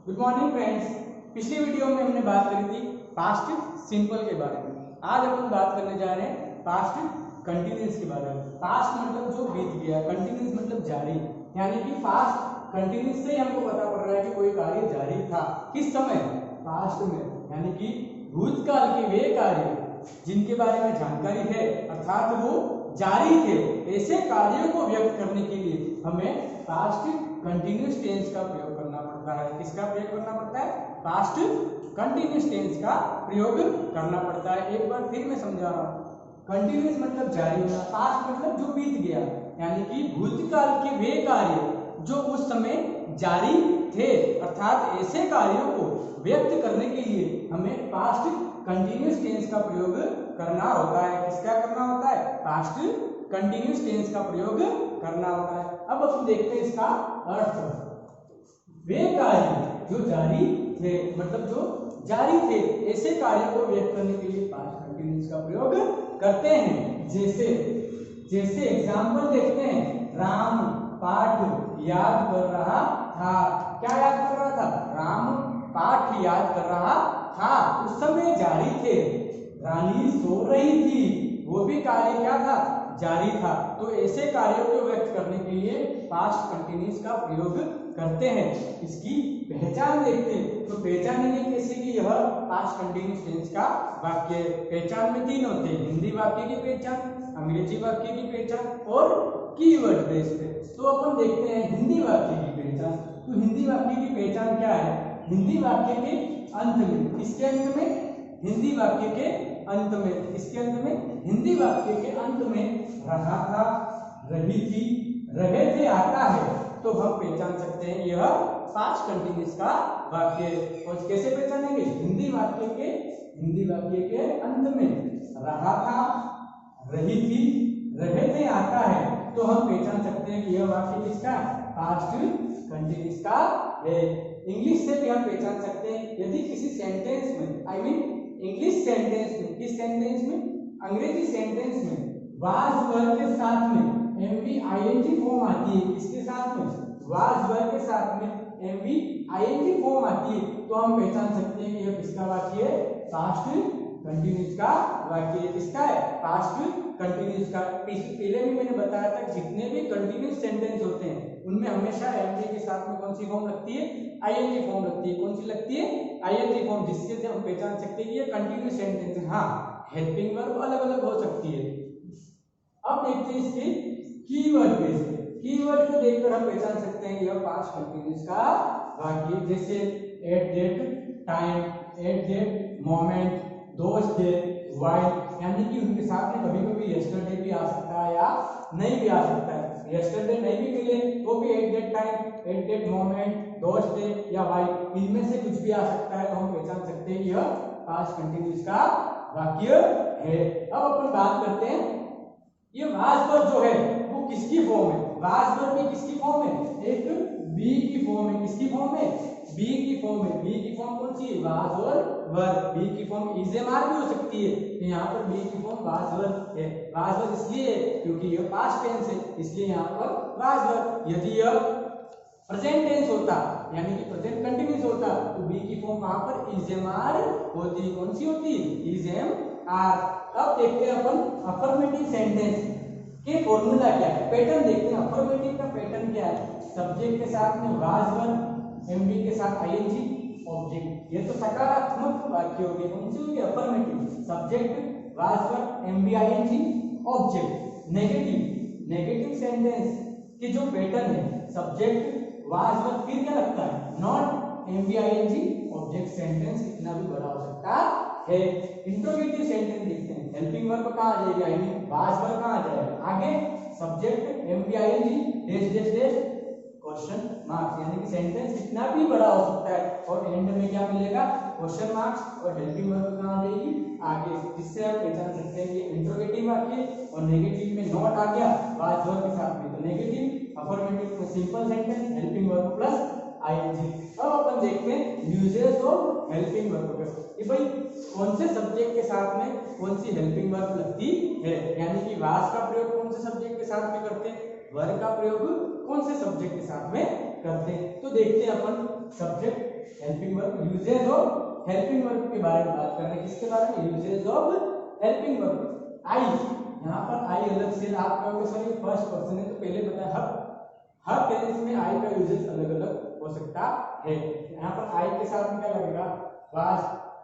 Good morning friends. पिछली video में हमने बात करी थी पास्ट सिंपल के बारे में। आज अपन बात करने जा रहे हैं पास्ट कंटिन्यूअस के बारे में। पास्ट मतलब जो बीत गया, कंटिन्यूअस मतलब जारी, यानी कि पास्ट कंटिन्यूअस से ही हमको पता पड़ रहा है कि कोई कार्य जारी था। किस समय? पास्ट में, यानी कि भूतकाल के वे कार्य जिनके बारे में जानकारी है अर्थात वो जारी थे, ऐसे कार्यों को व्यक्त करने के लिए हमें पास्ट कंटिन्यूअस टेंस का प्रयोग करना पड़ता है। किसका प्रयोग करना पड़ता है? पास्ट कंटिन्यूअस टेंस का प्रयोग करना पड़ता है। एक बार फिर मैं समझा रहा हूँ। कंटिन्यूअस मतलब जारी होना, पास्ट मतलब जो बीत गया, यानी कि भूतकाल के वे कार्य जो उस समय जारी थे अर्थात ऐसे कार्यों को व्यक्त करने के लिए हमें पास्ट कंटिन्यूअस टेंस का प्रयोग करना होता है। किसका करना होता है? पास्ट कंटिन्यूअस टेंस का प्रयोग करना होता है। अब हम देखते हैं इसका अर्थ। वे कार्य जो जारी थे, मतलब जो जारी थे, ऐसे कार्यों को व्यक्त करने के लिए पास्ट कंटिन्यूअस का प्रयोग करते हैं। जैसे एग्जांपल देखते हैं। राम पाठ याद कर रहा था। क्या याद कर रहा था? राम पाठ याद कर रहा था, उस समय जारी थे। रानी सो रही थी, वो भी कार्य क्या था? जारी था। तो ऐसे कार्यों को व्यक्त करने के लिए पास्ट कंटिन्यूअस का प्रयोग करते हैं। इसकी पहचान देखते हैं। तो पहचानेंगे कैसे कि यह पास्ट कंटिन्यूअस टेंस का वाक्य। पहचान में तीन होते हैं: हिंदी वाक्य की पहचान, अंग्रेजी वाक्य की पहचान और कीवर्ड बेस पे। तो अपन देखते हैं हिंदी वाक्य की पहचान। तो हिंदी वाक्य की पहचान क्या है? हिंदी वाक्य के अंत में, किसके अंत में? हिंदी वाक्य के अंत में। किसके अंत में? हिंदी वाक्य के अंत में रहा था, रही थी, रहे थे आता है, तो हम पहचान सकते हैं यह पास्ट कंटिन्यूअस का वाक्य। और कैसे पहचानेंगे? हिंदी वाक्य के अंत में रहा था, रही थी, रहे थे आता है, तो हम पहचान सकते हैं कि यह वाक्य किसका? पास्ट कंटिन्यूअस का है। इंग्लिश से भी हम पहचान सकते हैं। यदि किसी सेंटेंस में, आई मीन इंग्लिश सेंटेंस में, किस सेंटेंस में? अंग्रेजी सेंटेंस में वाज वर्ब के साथ में एमवी-आईएनजी फॉर्म आती है। किसके साथ में? वाज वर्ब के साथ में एमवी-आईएनजी फॉर्म आती है, तो हम पहचान सकते हैं कि यह किसका वाक्य है? पास्ट कंटिन्यूअस का वाक्य। किसका है? पास्ट कंटिन्यूअस का। पहले भी मैंने बताया था जितने भी कंटिन्यूअस सेंटेंस होते हैं उनमें हमेशा एमवी के साथ में कौन सी फॉर्म लगती है? आईएनजी फॉर्म लगती है। कौन सी लगती है? आईएनजी फॉर्म, जिससे हम पहचान सकते हैं कि ये कंटिन्यूअस सेंटेंस है। हाँ, हेल्पिंग वर्ब अलग अलग हो सकती है। अब देखते हैं इसके कीवर्ड बेस पे। कीवर्ड को देखकर हम पहचान सकते हैं कि यह पास्ट कंटिन्यूअस का वाक्य। जैसे eight that time, at that moment, those day, while, यानी कि उनके साथ में कभी-कभी यस्टरडे भी आ सकता है या नहीं भी आ सकता है। यस्टरडे नहीं भी मिले तो भी eight that time, at that moment, those day या व्हाइल, इनमें से कुछ भी आ सकता है, तो हम पहचान सकते हैं यह पास्ट कंटिन्यूअस का वाक्य है। अब अपन बात करते हैं ये वाज वर्ब जो है वो किसकी फॉर्म है? वाज वर्ब की किसकी फॉर्म है? एक बी की फॉर्म है। किसकी फॉर्म है? बी की फॉर्म है। बी की फॉर्म कौन सी है? वाज और वर्ब। बी की फॉर्म इज एम आर भी हो सकती है, तो यहाँ पर बी की फॉर्म वाज वर्ब है। वाज वर्ब इसलिए है क्योंकि यह पास्ट टेंस है, इसलिए यहाँ पर वाज वर्ब। यदि यह प्रेजेंट टेंस होता, यानी कि प्रेजेंट कंटिन्यूअस होता, तो बी की फॉर्म वहां पर इज एम आर होती। कौन सी होती? Is am are. अब देखते हैं अपन अफर्मेटिव सेंटेंस के फॉर्मूला क्या है, पैटर्न देखते हैं। अफर्मेटिव का पैटर्न क्या है? सब्जेक्ट के साथ में वाज वर्ब, एमवी के साथ आईएनजी, ऑब्जेक्ट। ये तो सकारात्मक वाक्य हो गए। कौन सी होगी? Affirmative. Subject, was verb, MV, ING, object. Negative sentence की जो पैटर्न है, सब्जेक्ट, वाज वर्ब, फिर क्या लगता है? Not, MV, ING, object. Sentence कितना भी बड़ा हो सकता है। इंट्रोगेटिव सेंटेंस देखते हैं। हेल्पिंग वर्ब कहां आ जाएगा? आई मीन वाज वर्ब कहां आ जाएगा? आगे subject, MV, ING, dash dash dash, question marks, यानी कि सेंटेंस कितना भी बड़ा हो सकता है। और एंड में क्या मिलेगा? Question marks. और हेल्पिंग वर्ब कहां आ जाएगी? आगे, जिससे हम पहचान सकते हैं कि इंट्रोगेटिव वाक्य। और नेगेटिव में नॉट आ गया वाज वर्ब के साथ में, तो नेगेटिव। अफर्मेटिव में simple sentence, helping verb plus ING. अब अपन देखते हैं यूजेस ऑफ हेल्पिंग वर्ब का। कि भाई कौन से सब्जेक्ट के साथ में कौन सी हेल्पिंग वर्ब लगती है, यानी कि वाज का प्रयोग कौन से सब्जेक्ट के साथ में करते हैं, वर्ब का प्रयोग कौन से सब्जेक्ट के साथ में करते हैं। तो देखते हैं अपन subject helping verb, uses of helping verb के बारे में बात कर रहे हैं। किसके बारे में? Uses of helping verb. आई, यहाँ पर आई अलग से आप कहोगे सर ये फर्स्ट पर्सन है, तो पहले बताया हर टेंस में आई का यूजेज अलग अलग हो सकता है। यहाँ पर आई के साथ में क्या लगेगा? वाज,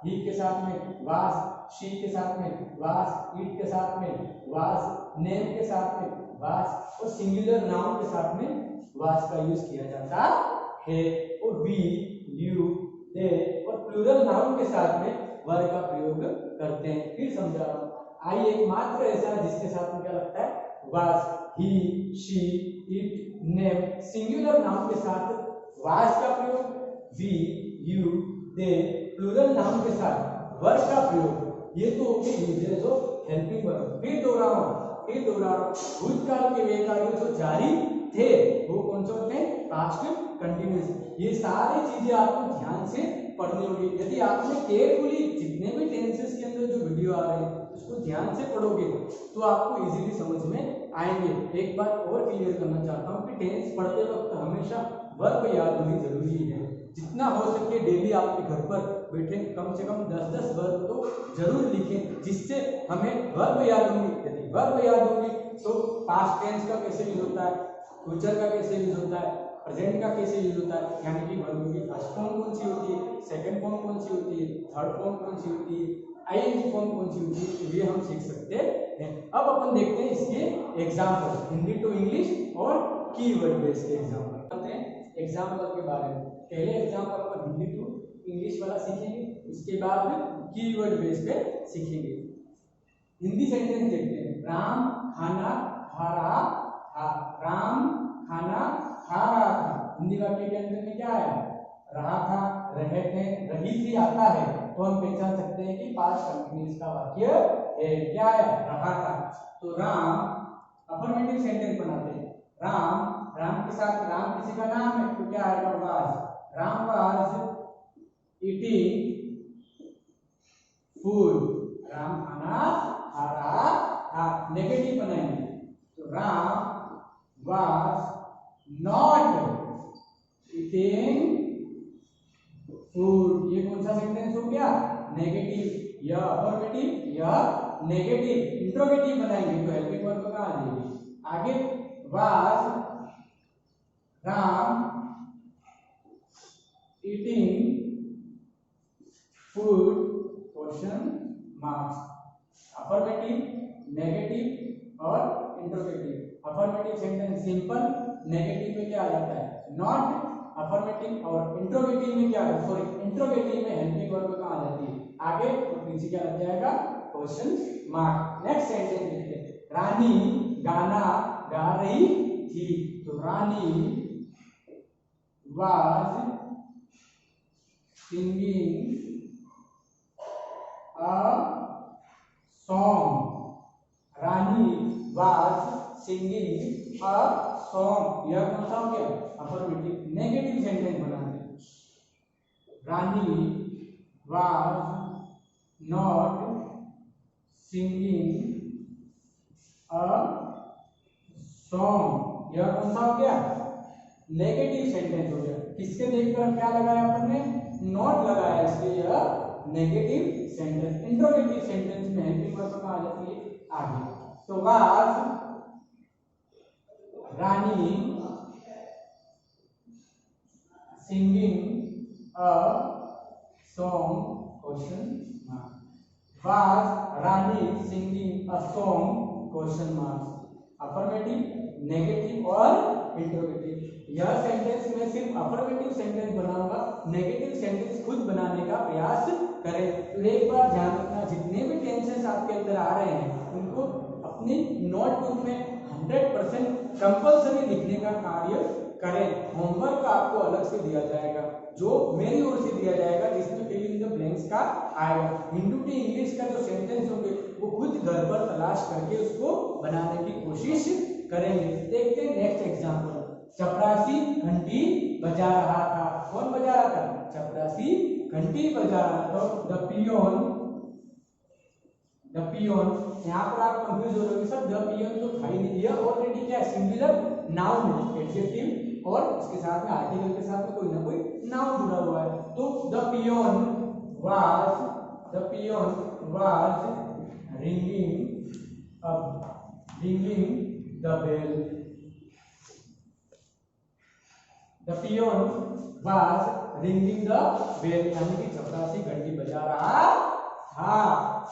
ही के साथ में वाज, शी के साथ में वाज, इट के साथ में वाज, नेम के साथ में वाज, और सिंगुलर नाउन के साथ में वाज का यूज किया जाता है। और वी, यू, दे और प्लूरल नाउन के साथ में वर का प्रयोग करते हैं। फिर समझा रहा हूं, आई एकमात्र ऐसा है जिसके साथ में क्या लगता है? Was, he, she, it, name, singular noun के साथ वाज का प्रयोग, we, you, they plural noun के साथ वर का प्रयोग। ये तो हो गए यूजेस ऑफ हेल्पिंग वर्ब। फिर दोहरा रहा हूं, भूतकाल के वे कार्य जो जारी थे वो कौन से होते हैं? Past continuous. ये सारी चीजें आपको ध्यान से पढ़नी होगी। यदि आपने केयरफुली जितने भी टेंसेस के अंदर जो वीडियो आ रहे हैं उसको ध्यान से पढ़ोगे तो आपको इजीली समझ में आएंगे। एक बात और क्लियर करना चाहता हूँ कि टेंस पढ़ते वक्त हमेशा वर्ब याद होनी जरूरी है। जितना हो सके डेली आपके घर पर बैठे कम से कम 10-10 वर्ब तो जरूर लिखें, जिससे हमें वर्ब याद होंगे। यदि वर्ब याद होंगे तो पास्ट टेंस का कैसे यूज होता है, फ्यूचर का कैसे यूज होता है, प्रेजेंट का कैसे यूज होता है, यानी कि वर्ब की फर्स्ट फॉर्म कौन सी होती है, सेकंड फॉर्म कौन सी होती है, थर्ड फॉर्म कौन सी होती है, आईएनजी फॉर्म कौन सी होती है, ये हम सीख सकते हैं। अब अपन देखते हैं इसके एग्जांपल, हिंदी टू इंग्लिश और कीवर्ड बेस्ड एग्जांपल। एग्जांपल के बारे में पहले एग्जांपल पर हिंदी टू इंग्लिश वाला सीखेंगे, उसके बाद कीवर्ड बेस्ड पे सीखेंगे। हिंदी सेंटेंस देखते हैं। राम खाना खा रहा था, राम खाना खा रहा था। हिंदी वाक्य के अंदर में क्या है? रहा था, रहे थे, रही थी आता है, तो हम पहचान सकते हैं कि पास्ट कंटिन्यूअस का वाक्य है। क्या है? रहा था। तो राम अफर्मेटिव सेंटेंस बनाते हैं। राम, राम के साथ राम किसी का नाम है तो क्या आएगा? Was. Ram was eating food, Ram खाना खा रहा था। नेगेटिव बनाएंगे तो Ram was not eating food. ये कौन सा सेंटेंस हो गया? नेगेटिव। यह अफर्मेटिव, यह नेगेटिव। इंट्रोगेटिव बनाएंगे तो हेल्पिंग वर्ब कहां आ जाएगी? आगे was Ram eating food question marks. Affirmative, negative और interrogative. Affirmative sentence simple, negative में क्या आ जाता है? नॉट। अफर्मेटिव और इंट्रोगेटिव में क्या है? सॉरी, इंट्रोगेटिव में हेल्पिंग वर्ब कहां आ जाती है? आगे, और पीछे क्या लग जाएगा? Question mark. नेक्स्ट सेंटेंस देखते हैं। रानी गाना गा रही थी, तो रानी was singing a song. Rani was singing a song. यह कौन सा हो गया? अफर्मेटिव। नेगेटिव सेंटेंस बनाते हैं। रानी was not singing a song. यह कौन सा हो गया? नेगेटिव सेंटेंस हो गया। किसके देखकर क्या लगाया अपन ने? नॉट लगाया, इसलिए यह नेगेटिव सेंटेंस। इंट्रोगेटिव सेंटेंस में हेल्पिंग वर्ब कहां आ जाती है? आगे। तो was Rani singing a song question mark. Was Rani singing a song question mark. Affirmative, negative और इंट्रोगेटिव। यह सेंटेंस में सिर्फ अफर्मेटिव सेंटेंस बनाऊंगा, नेगेटिव सेंटेंस खुद बनाने का प्रयास करें। तो एक बार ध्यान रखना, जितने भी टेंसेस आपके अंदर आ रहे हैं उनको अपनी नोटबुक में 100% कंपल्सरी लिखने का कार्य करें। होमवर्क आपको अलग से दिया जाएगा, जो मेरी ओर से दिया जाएगा, जिसमें फिल इन द ब्लैंक्स का आएगा। हिंदी टू इंग्लिश का जो सेंटेंस होंगे वो खुद घर पर तलाश करके उसको बनाने की कोशिश करेंगे। देखते हैं नेक्स्ट एग्जांपल। चपरासी घंटी बजा रहा था। कौन बजा रहा था? चपरासी घंटी बजा रहा था। द पियोन, यहाँ पर आप कंफ्यूज हो रहे हो सर, द पियोन तो था ही नहीं, यह ऑलरेडी क्या है? सिंगुलर नाउन है, एडजेक्टिव और उसके साथ में आर्टिकल के साथ में कोई ना कोई नाउन जुड़ा हुआ है। peon was ringing the bell. The peon was ringing the bell, यानी कि चपरासी घंटी बजा रहा था.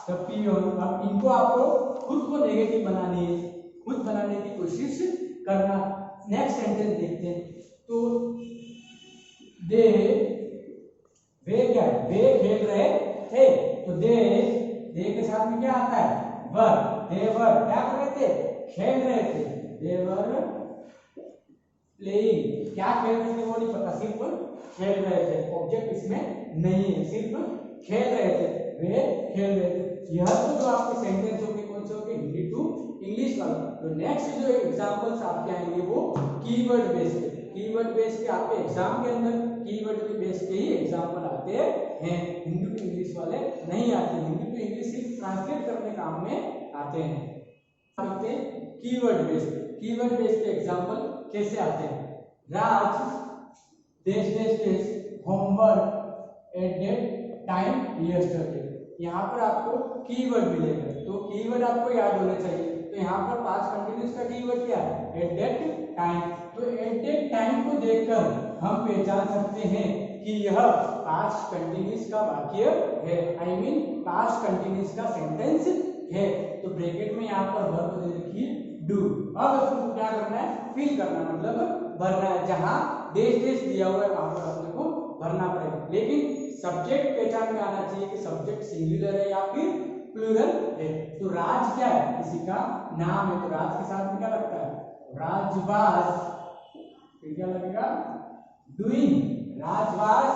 The peon, अब इनको आपको खुद को नेगेटिव बनानी है, खुद बनाने की कोशिश करना. नेक्स्ट सेंटेंस देखते हैं. तो वे क्या है, वे खेल रहे थे. तो दे के साथ में क्या आता है, वर. दे वर क्या कर रहे थे, खेल रहे थे. दे वर प्लेइंग, क्या खेल रहे थे वो नहीं पता, सिर्फ खेल रहे थे. ऑब्जेक्ट इसमें नहीं है, सिर्फ खेल रहे थे, वे खेल रहे थे. यह तो जो आपके सेंटेंस होंगे कौन से होंगे, हिंदी टू इंग्लिश वाले. तो नेक्स्ट जो एग्जांपल्स आपके आएंगे वो कीवर्ड बेस्ड. कीवर्ड बेस्ड के आपके एग्जाम के अंदर कीवर्ड बेस्ड के ही एग्जांपल आते हैं, हिंदी टू इंग्लिश वाले नहीं आते. हिंदी टू इंग्लिश सिर्फ ट्रांसलेट करने काम में आते हैं. कीवर्ड बेस्ड के एग्जांपल कैसे आते हैं. राज देश homework at that time yesterday. यहाँ पर आपको कीवर्ड मिलेगा, तो कीवर्ड आपको याद होने चाहिए. तो यहाँ पर पास्ट कंटिन्यूअस का कीवर्ड क्या है, एट दैट टाइम. तो एट दैट टाइम को देखकर हम पहचान सकते हैं कि यह पास्ट कंटिन्यूअस का वाक्य है, आई मीन पास्ट कंटिन्यूअस का सेंटेंस है. तो ब्रैकेट में यहाँ पर वर्ब दे रखी है डू. अब अपने को क्या करना है, फिल करना, मतलब भरना है. जहां देश दिया हुआ है वहां पर अपने को भरना पड़ेगा. लेकिन सब्जेक्ट पहचान में आना चाहिए कि सब्जेक्ट सिंगुलर है या फिर प्लूरल है. तो राज क्या है, किसी का नाम है, तो राज के साथ में क्या लगता है, राज वाज. फिर क्या लगेगा, doing. Raj was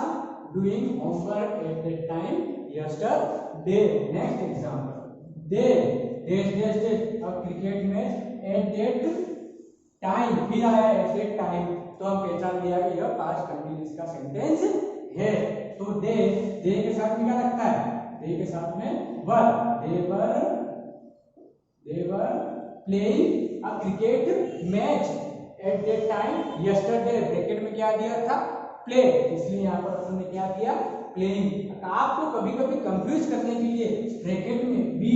doing homework at that time yesterday. Next example, they देश अब cricket match at that time, फिर आया एट दैट टाइम, तो हम पहचान लिया कि यह पास्ट कंटिन्यूअस का सेंटेंस है. तो दे के साथ में क्या लगता है, दे के साथ में were. They were playing a cricket match at that time yesterday. Bracket में क्या दिया था, प्ले, इसलिए यहाँ पर अपन ने क्या दिया, प्लेइंग. आपको कभी कभी कंफ्यूज करने के लिए ब्रैकेट में बी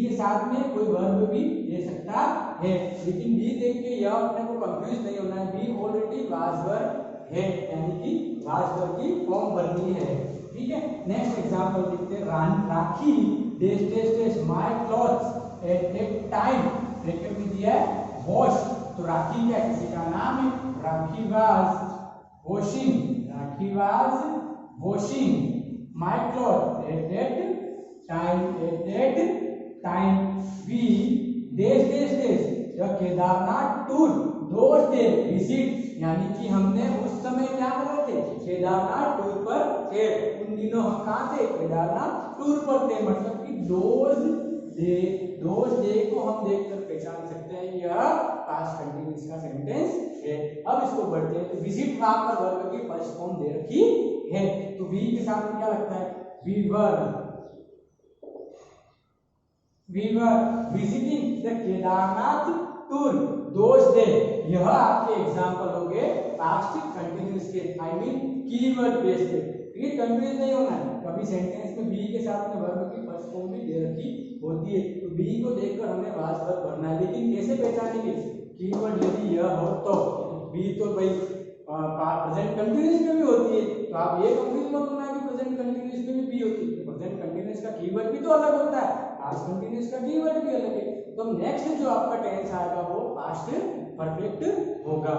के साथ में कोई वर्ब भी दे सकता है, लेकिन बी देख के यह अपने को कंफ्यूज नहीं होना है. बी ऑलरेडी वाज वर्ब है, यानी कि वाज वर्ब की फॉर्म भरनी है. ठीक है. नेक्स्ट एग्जांपल देखते हैं. राखी देश my clothes eight that time. Bracket में दिया है वॉश. तो राखी क्या किसी का नाम है. Rakhi was washing my clothes at that time. We देश the Kedarnath tour, those day visit, यानी कि हमने उस समय क्या कर रहे थे, केदारनाथ टूर पर थे. उन दिनों हम कहाँ थे, केदारनाथ टूर पर थे. मतलब कि those day को हम देखकर पहचान सकते हैं यह पास्ट कंटिन्यूअस का सेंटेंस है. अब इसको बढ़ते हैं. तो विजिट वहां पर वर्ब की फर्स्ट फॉर्म दे रखी है. तो वी के साथ में क्या लगता है, we were visiting the Kedarnath tour those day. यह आपके एग्जांपल हो गए पास्ट कंटिन्यूअस के, आई मीन कीवर्ड बेस्ड. ये कंफ्यूज नहीं होना है. कभी सेंटेंस में बी के साथ में वर्ब की फर्स्ट फॉर्म भी दे रखी होती है, तो बी को देखकर हमें वाज वर्ब भरना है. लेकिन कैसे पहचानेंगे, कीवर्ड यदि यह हो तो बी तो भाई प्रेजेंट कंटिन्यूअस में भी होती है. तो आप ये कंफ्यूज मत होना कि प्रेजेंट कंटिन्यूअस में भी बी होती है. प्रेजेंट कंटिन्यूअस का कीवर्ड भी तो अलग होता है, पास्ट कंटिन्यूअस का कीवर्ड भी अलग है. तो नेक्स्ट जो आपका टेंस आएगा वो पास्ट परफेक्ट होगा.